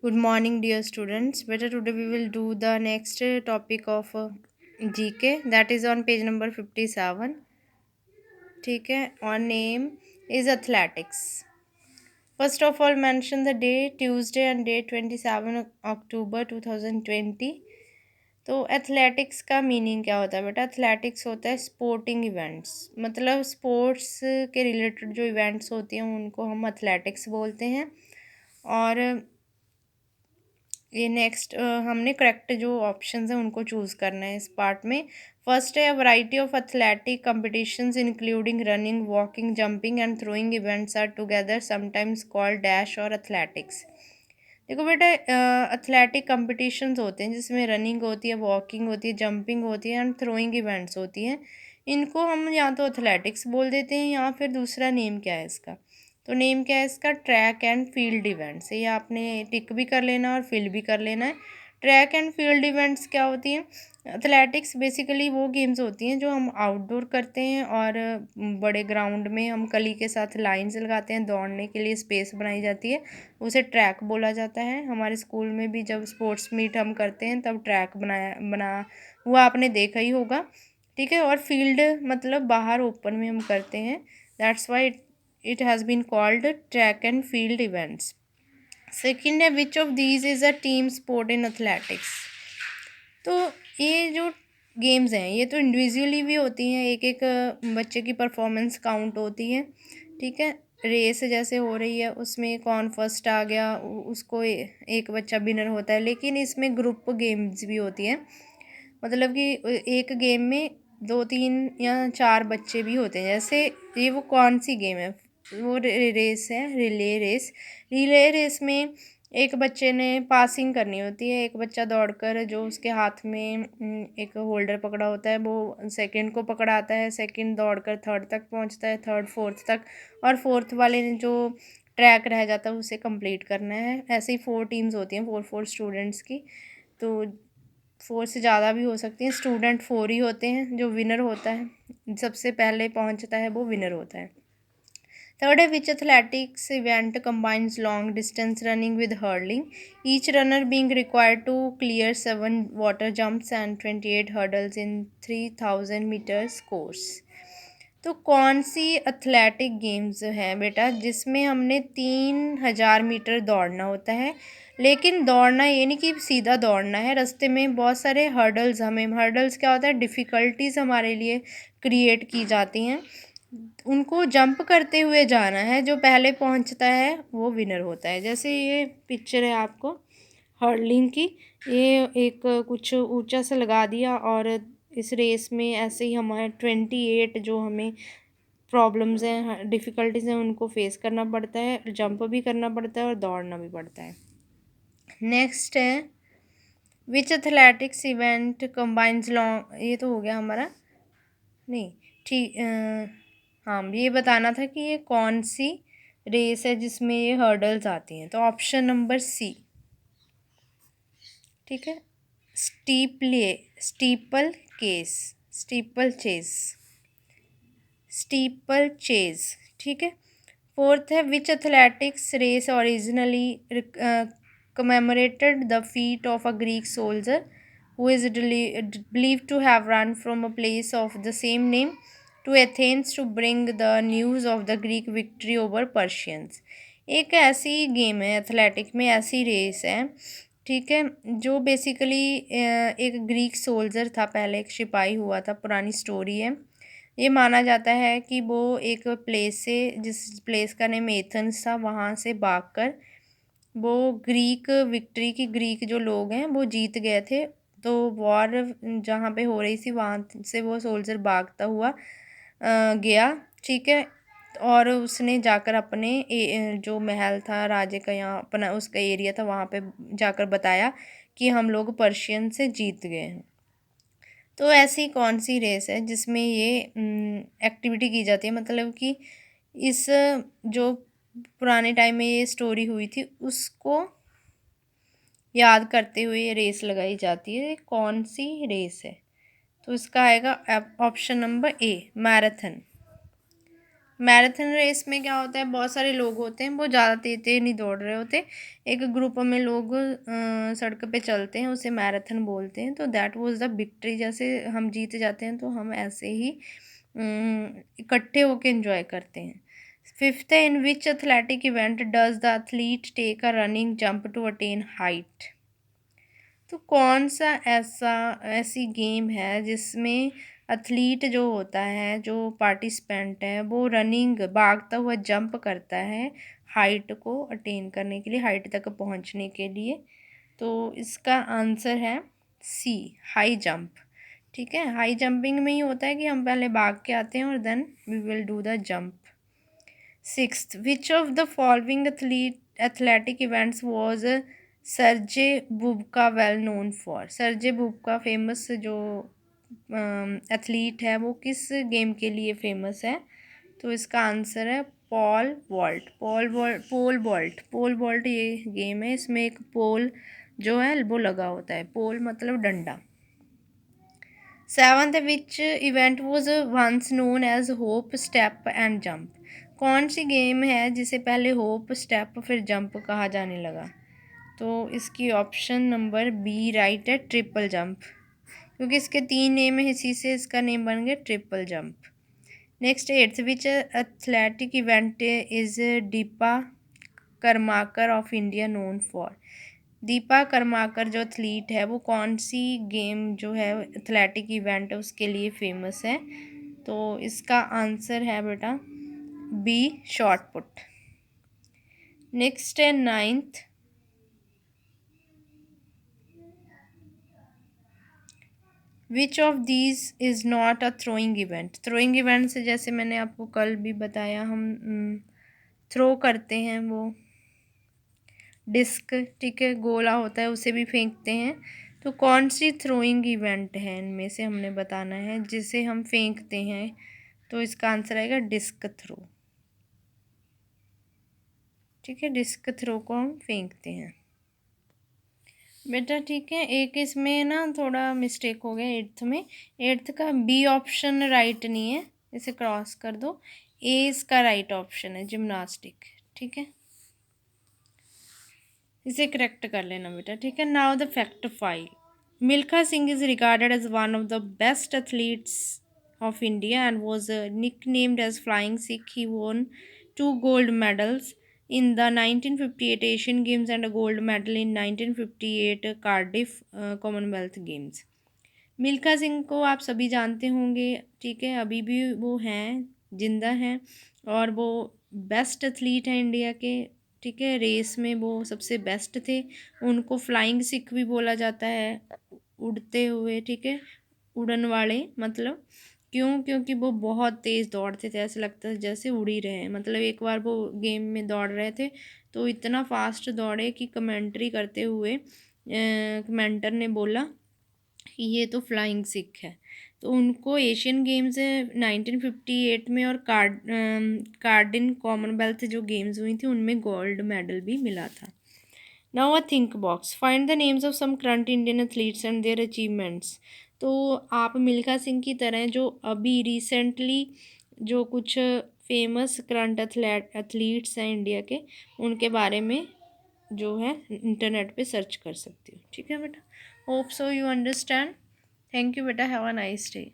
Good morning, dear students. Better today we will do the next topic of GK, that is on page number 57. ठीक है, और name is athletics. First of all, mention the day Tuesday and date 27 October 2020. तो athletics का meaning क्या होता है बेटा? Athletics होता है स्पोर्टिंग इवेंट्स, मतलब स्पोर्ट्स के रिलेटेड जो इवेंट्स होती हैं उनको हम एथलेटिक्स बोलते हैं। और ये नेक्स्ट हमने करेक्ट जो ऑप्शंस हैं उनको चूज़ करना है इस पार्ट में। फर्स्ट है, variety of athletic competitions including running, walking, jumping and throwing events are together sometimes called dash और एथलेटिक्स। देखो बेटा, एथलेटिक कंपटीशंस होते हैं जिसमें रनिंग होती है, वॉकिंग होती है, जंपिंग होती है एंड थ्रोइंग इवेंट्स होती हैं। इनको हम या तो एथलेटिक्स बोल देते हैं या फिर दूसरा नेम क्या है इसका, तो नेम क्या है इसका? Track and field events. ये आपने टिक भी कर लेना और फिल भी कर लेना है। ट्रैक एंड फील्ड इवेंट्स क्या होती हैं? एथलेटिक्स बेसिकली वो गेम्स होती हैं जो हम आउटडोर करते हैं और बड़े ग्राउंड में हम कली के साथ लाइन्स लगाते हैं, दौड़ने के लिए स्पेस बनाई जाती है, उसे ट्रैक बोला जाता है। हमारे स्कूल में भी जब स्पोर्ट्स मीट हम करते हैं तब ट्रैक बना हुआ आपने देखा ही होगा। ठीक है, और फील्ड मतलब बाहर ओपन में हम करते हैं, that's why it has been called track and field events. Second है, which of these is a team sport in athletics. तो ये जो गेम्स हैं ये तो इंडिविजुअली भी होती हैं, एक एक बच्चे की परफॉर्मेंस काउंट होती है। ठीक है, रेस जैसे हो रही है उसमें कौन फर्स्ट आ गया उसको एक बच्चा विनर होता है, लेकिन इसमें ग्रुप गेम्स भी होती हैं, मतलब कि एक गेम में दो तीन या चार बच्चे भी होते हैं। जैसे ये वो कौन सी गेम है? वो रेस है, रिले रेस। रिले रेस में एक बच्चे ने पासिंग करनी होती है, एक बच्चा दौड़कर जो उसके हाथ में एक होल्डर पकड़ा होता है वो सेकंड को पकड़ाता है, सेकंड दौड़कर थर्ड तक पहुंचता है, थर्ड फोर्थ तक, और फोर्थ वाले ने जो ट्रैक रह जाता है उसे कंप्लीट करना है। ऐसे ही 4 टीम्स होती हैं, 4 4 स्टूडेंट्स की, तो 4 से ज़्यादा भी हो सकती हैं। स्टूडेंट 4 ही होते हैं। जो विनर होता है, सबसे पहले पहुंचता है, वो विनर होता है। Third है, which athletics event combines long distance running with hurdling, each runner being required to clear 7 water jumps and 28 hurdles in 3000 meters course। तो कौन सी एथलेटिक गेम्स हैं बेटा जिसमें हमने 3000 मीटर दौड़ना होता है, लेकिन दौड़ना ये नहीं कि सीधा दौड़ना है, रास्ते में बहुत सारे हर्डल्स, हमें हर्डल्स क्या होता है, डिफ़िकल्टीज हमारे लिए क्रिएट की जाती हैं, उनको जंप करते हुए जाना है, जो पहले पहुंचता है वो विनर होता है। जैसे ये पिक्चर है आपको हर्लिंग की, ये एक कुछ ऊंचा सा लगा दिया और इस रेस में ऐसे ही हमारे 28 जो हमें प्रॉब्लम्स हैं, डिफ़िकल्टीज हैं, उनको फेस करना पड़ता है, जंप भी करना पड़ता है और दौड़ना भी पड़ता है। नेक्स्ट है, which athletics event combines long, ये तो हो गया हमारा, नहीं ठीक, हाँ ये बताना था कि ये कौन सी रेस है जिसमें ये हर्डल्स आती हैं, तो ऑप्शन नंबर सी। ठीक है, steeple steeple case steeplechase steeplechase. ठीक है, फोर्थ है, which athletics race originally commemorated the feat of a Greek soldier who is believed to have run from a place of the same name to Athens to bring the news of the Greek victory over Persians। एक ऐसी game है, athletic में ऐसी race है, ठीक है, जो basically एक ग्रीक सोल्जर था, पहले एक सिपाही हुआ था, पुरानी स्टोरी है। ये माना जाता है कि वो एक प्लेस से, जिस प्लेस का नेम एथेंस था, वहाँ से भागकर वो ग्रीक विक्ट्री की, ग्रीक जो लोग हैं वो जीत गए थे, तो वॉर जहाँ पे हो रही थी वहाँ से वो सोल्जर भागता हुआ गया। ठीक है, और उसने जाकर अपने जो महल था राजे का, यहाँ अपना उसका एरिया था, वहाँ पे जाकर बताया कि हम लोग पर्शियन से जीत गए हैं। तो ऐसी कौन सी रेस है जिसमें ये एक्टिविटी की जाती है, मतलब कि इस जो पुराने टाइम में ये स्टोरी हुई थी उसको याद करते हुए ये रेस लगाई जाती है, कौन सी रेस है? तो इसका आएगा option number A, marathon. Marathon race में क्या होता है, बहुत सारे लोग होते हैं, वो ज़्यादा तेज तेज नहीं दौड़ रहे होते, एक ग्रुप में लोग सड़क पे चलते हैं, उसे मैराथन बोलते हैं। तो दैट वाज द विक्ट्री, जैसे हम जीत जाते हैं तो हम ऐसे ही इकट्ठे होके एंजॉय करते हैं। फिफ्थ है, in which athletic event does the athlete take a running jump to attain height. तो कौन सा ऐसी गेम है जिसमें एथलीट जो होता है, जो पार्टिसिपेंट है, वो रनिंग भागता हुआ जंप करता है हाइट को अटेन करने के लिए, हाइट तक पहुंचने के लिए। तो इसका आंसर है सी, हाई जंप। ठीक है, हाई जंपिंग में ही होता है कि हम पहले भाग के आते हैं और then we will do the jump. Sixth, which of the following athletic events was Sergey Bubka well known for. Sergey Bubka famous जो एथलीट है, वो किस गेम के लिए फेमस है? तो इसका आंसर है पॉल वॉल्ट। पोल वॉल्ट ये गेम है, इसमें एक पोल जो है वो लगा होता है, पोल मतलब डंडा। Seventh, which event was once known as hop step and jump. कौन सी गेम है जिसे पहले होप स्टेप फिर जंप कहा जाने लगा? तो इसकी ऑप्शन नंबर बी राइट है, ट्रिपल जंप, क्योंकि इसके 3 नेम है, इसी से इसका नेम बन गया triple jump. Next, eighth, which athletic event is Deepa Karmakar of India known for. Deepa Karmakar जो एथलीट है, वो कौन सी गेम जो है एथलेटिक इवेंट है उसके लिए फेमस है? तो इसका आंसर है बेटा बी, शॉट पुट। नेक्स्ट है ninth, which of these is not a throwing event. Throwing event से जैसे मैंने आपको कल भी बताया, हम थ्रो करते हैं वो डिस्क, ठीक है, गोला होता है, उसे भी फेंकते हैं। तो कौन सी थ्रोइंग इवेंट है इनमें से हमने बताना है जिसे हम फेंकते हैं? तो इसका आंसर आएगा डिस्क थ्रो। ठीक है, डिस्क थ्रो को हम फेंकते हैं बेटा। ठीक है, एक इसमें ना थोड़ा मिस्टेक हो गया एट्थ में। एट्थ का बी ऑप्शन राइट नहीं है, इसे क्रॉस कर दो। ए इसका राइट ऑप्शन है, जिम्नास्टिक। ठीक है, इसे करेक्ट कर लेना बेटा। ठीक है, now the fact file. Milkha Singh is regarded as one of the best athletes of India and was nicknamed as Flying Sikh. He won 2 gold medals in the 1958 Asian Games and a gold medal in 1958 Cardiff Commonwealth Games. Milkha Singh को आप सभी जानते होंगे, ठीक है, अभी भी वो हैं, जिंदा हैं, और वो बेस्ट एथलीट हैं इंडिया के। ठीक है, रेस में वो सबसे बेस्ट थे। उनको फ्लाइंग सिख भी बोला जाता है, उड़ते हुए, ठीक है, उड़न वाले मतलब। क्यों? क्योंकि वो बहुत तेज़ दौड़ते थे, ऐसे लगता था जैसे उड़ ही रहे हैं। मतलब एक बार वो गेम में दौड़ रहे थे तो इतना फास्ट दौड़े कि कमेंट्री करते हुए कमेंटर ने बोला कि ये तो फ्लाइंग सिख है। तो उनको एशियन गेम्स 1958 में और कार्डिन कॉमनवेल्थ जो गेम्स हुई थी उनमें गोल्ड मेडल भी मिला था। Now a think box, find the names of some current Indian athletes and their achievements. तो आप मिल्खा सिंह की तरह जो अभी रिसेंटली जो कुछ फेमस करंट एथलीट्स हैं इंडिया के, उनके बारे में जो है इंटरनेट पे सर्च कर सकती हो। ठीक है बेटा, hope so you understand. Thank you बेटा, हैव अ नाइस डे।